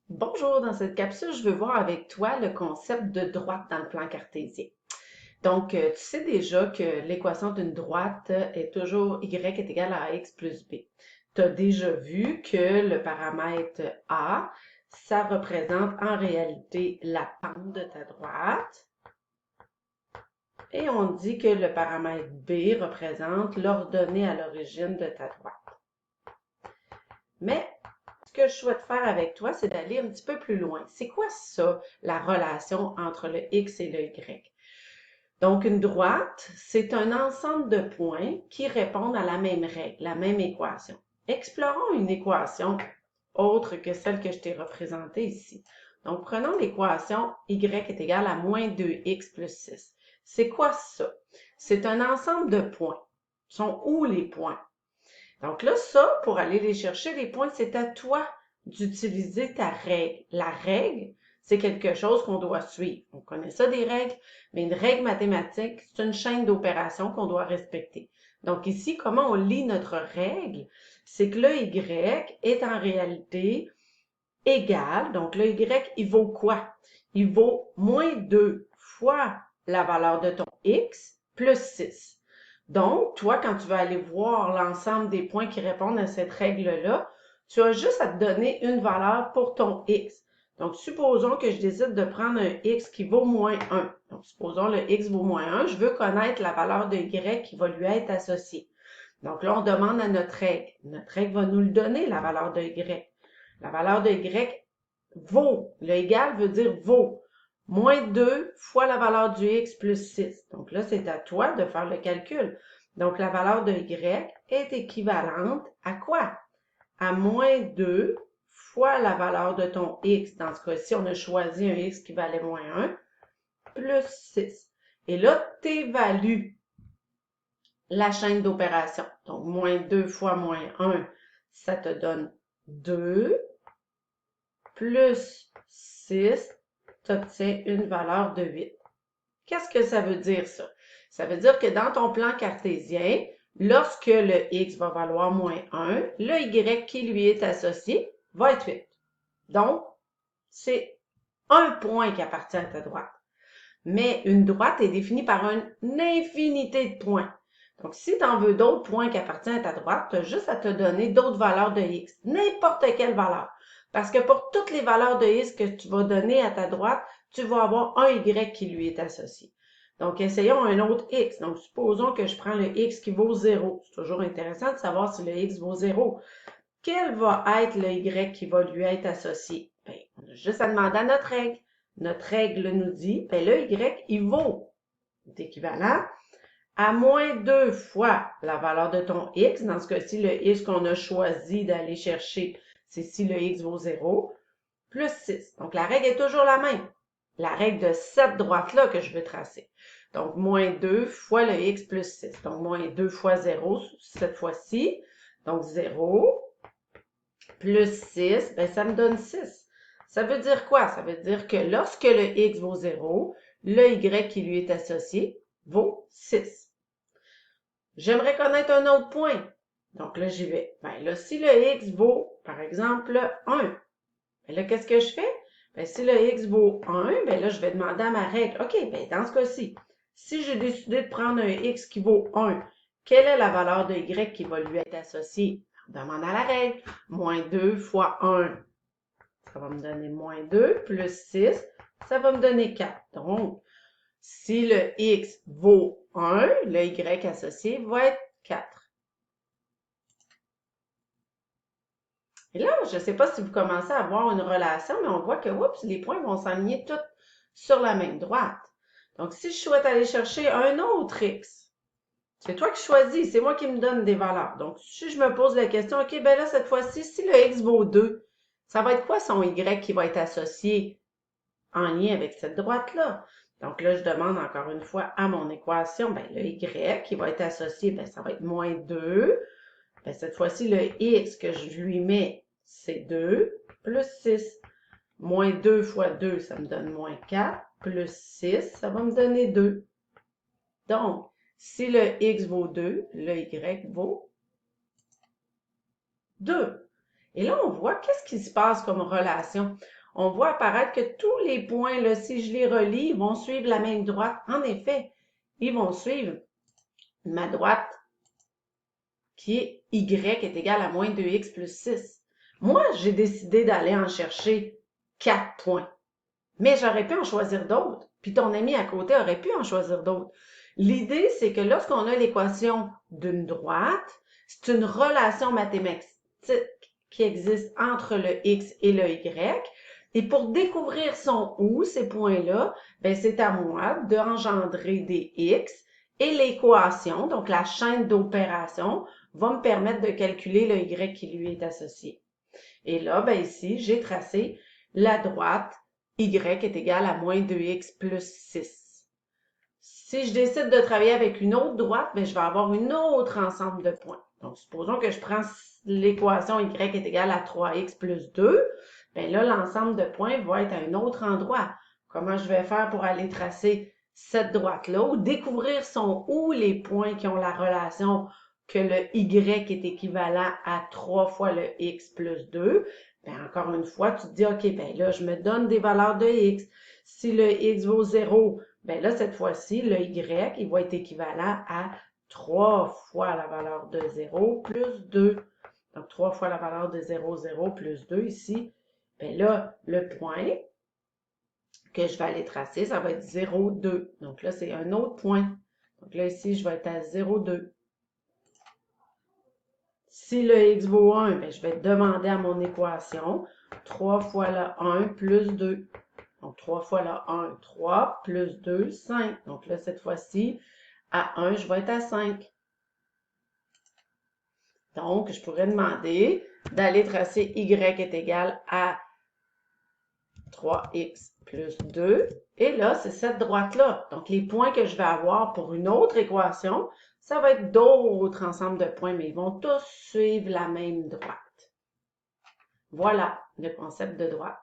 Bonjour, dans cette capsule, je veux voir avec toi le concept de droite dans le plan cartésien. Donc, tu sais déjà que l'équation d'une droite est toujours y est égale à x plus b. Tu as déjà vu que le paramètre a, ça représente en réalité la pente de ta droite. Et on dit que le paramètre b représente l'ordonnée à l'origine de ta droite. Mais ce que je souhaite faire avec toi, c'est d'aller un petit peu plus loin. C'est quoi ça, la relation entre le x et le y? Donc, une droite, c'est un ensemble de points qui répondent à la même règle, la même équation. Explorons une équation autre que celle que je t'ai représentée ici. Donc, prenons l'équation y est égale à moins 2x plus 6. C'est quoi ça? C'est un ensemble de points. Sont où les points? Donc là, ça, pour aller les chercher, les points, c'est à toi d'utiliser ta règle. La règle, c'est quelque chose qu'on doit suivre. On connaît ça des règles, mais une règle mathématique, c'est une chaîne d'opérations qu'on doit respecter. Donc ici, comment on lit notre règle? C'est que le y est en réalité égal. Donc le y, il vaut quoi? Il vaut moins 2 fois la valeur de ton x plus 6. Donc, toi, quand tu vas aller voir l'ensemble des points qui répondent à cette règle-là, tu as juste à te donner une valeur pour ton x. Donc, supposons que je décide de prendre un x qui vaut moins 1. Donc, supposons le x vaut moins 1. Je veux connaître la valeur de y qui va lui être associée. Donc là, on demande à notre règle. Notre règle va nous le donner, la valeur de y. La valeur de y vaut. Le égal veut dire vaut. Moins 2 fois la valeur du x plus 6. Donc là, c'est à toi de faire le calcul. Donc la valeur de y est équivalente à quoi? À moins 2 fois la valeur de ton x. Dans ce cas-ci, on a choisi un x qui valait moins 1, plus 6. Et là, tu évalues la chaîne d'opération. Donc, moins 2 fois moins 1, ça te donne 2, plus 6, tu obtiens une valeur de 8. Qu'est-ce que ça veut dire, ça? Ça veut dire que dans ton plan cartésien, lorsque le x va valoir moins 1, le y qui lui est associé va être 8. Donc, c'est un point qui appartient à ta droite. Mais une droite est définie par une infinité de points. Donc, si tu en veux d'autres points qui appartiennent à ta droite, tu as juste à te donner d'autres valeurs de x, n'importe quelle valeur. Parce que pour toutes les valeurs de x que tu vas donner à ta droite, tu vas avoir un y qui lui est associé. Donc, essayons un autre x. Donc, supposons que je prends le x qui vaut 0. C'est toujours intéressant de savoir si le x vaut 0. Quel va être le y qui va lui être associé? Bien, on a juste à demander à notre règle. Notre règle nous dit, bien, le y, il vaut, c'est équivalent à moins 2 fois la valeur de ton x. Dans ce cas-ci, le x qu'on a choisi d'aller chercher, c'est si le x vaut 0, plus 6. Donc, la règle est toujours la même. La règle de cette droite-là que je veux tracer. Donc, moins 2 fois le x plus 6. Donc, moins 2 fois 0 cette fois-ci. Donc, 0 plus 6, ben, ça me donne 6. Ça veut dire quoi? Ça veut dire que lorsque le x vaut 0, le y qui lui est associé vaut 6. J'aimerais connaître un autre point. Donc là, j'y vais. Ben là, si le x vaut, par exemple, 1, ben là, qu'est-ce que je fais? Ben, si le x vaut 1, ben là, je vais demander à ma règle. OK, ben dans ce cas-ci, si j'ai décidé de prendre un x qui vaut 1, quelle est la valeur de y qui va lui être associée? On demande à la règle. Moins 2 fois 1, ça va me donner moins 2, plus 6, ça va me donner 4. Donc, si le x vaut 1, le y associé va être 4. Et là, je ne sais pas si vous commencez à voir une relation, mais on voit que, oups, les points vont s'aligner tous sur la même droite. Donc, si je souhaite aller chercher un autre x, c'est toi qui choisis, c'est moi qui me donne des valeurs. Donc, si je me pose la question, OK, ben là, cette fois-ci, si le x vaut 2, ça va être quoi son y qui va être associé en lien avec cette droite-là? Donc là, je demande encore une fois à mon équation, ben, le y qui va être associé, ben, ça va être moins 2. Ben, cette fois-ci, le x que je lui mets, c'est 2, plus 6. Moins 2 fois 2, ça me donne moins 4, plus 6, ça va me donner 2. Donc, si le x vaut 2, le y vaut 2. Et là, on voit qu'est-ce qui se passe comme relation. On voit apparaître que tous les points, là, si je les relis, ils vont suivre la même droite. En effet, ils vont suivre ma droite qui est y est égal à moins 2x plus 6. Moi, j'ai décidé d'aller en chercher 4 points. Mais j'aurais pu en choisir d'autres. Puis ton ami à côté aurait pu en choisir d'autres. L'idée, c'est que lorsqu'on a l'équation d'une droite, c'est une relation mathématique qui existe entre le x et le y. Et pour découvrir son où, ces points-là, ben c'est à moi d'engendrer des x et l'équation, donc la chaîne d'opérations, va me permettre de calculer le y qui lui est associé. Et là, ben ici, j'ai tracé la droite y est égal à moins 2x plus 6. Si je décide de travailler avec une autre droite, ben, je vais avoir un autre ensemble de points. Donc, supposons que je prends l'équation y est égal à 3x plus 2. Bien là, l'ensemble de points va être à un autre endroit. Comment je vais faire pour aller tracer cette droite-là ou découvrir où les points qui ont la relation que le y est équivalent à 3 fois le x plus 2. Bien, encore une fois, tu te dis, OK, ben là, je me donne des valeurs de x. Si le x vaut 0, bien là, cette fois-ci, le y, il va être équivalent à 3 fois la valeur de 0 plus 2. Donc, 3 fois la valeur de 0, 0 plus 2 ici. Bien là, le point que je vais aller tracer, ça va être 0, 2. Donc là, c'est un autre point. Donc là, ici, je vais être à 0, 2. Si le x vaut 1, bien, je vais demander à mon équation 3 fois le 1 plus 2. Donc, 3 fois le 1, 3, plus 2, 5. Donc là, cette fois-ci, à 1, je vais être à 5. Donc, je pourrais demander d'aller tracer y est égal à 3x plus 2. Et là, c'est cette droite-là. Donc, les points que je vais avoir pour une autre équation, ça va être d'autres ensembles de points, mais ils vont tous suivre la même droite. Voilà le concept de droite.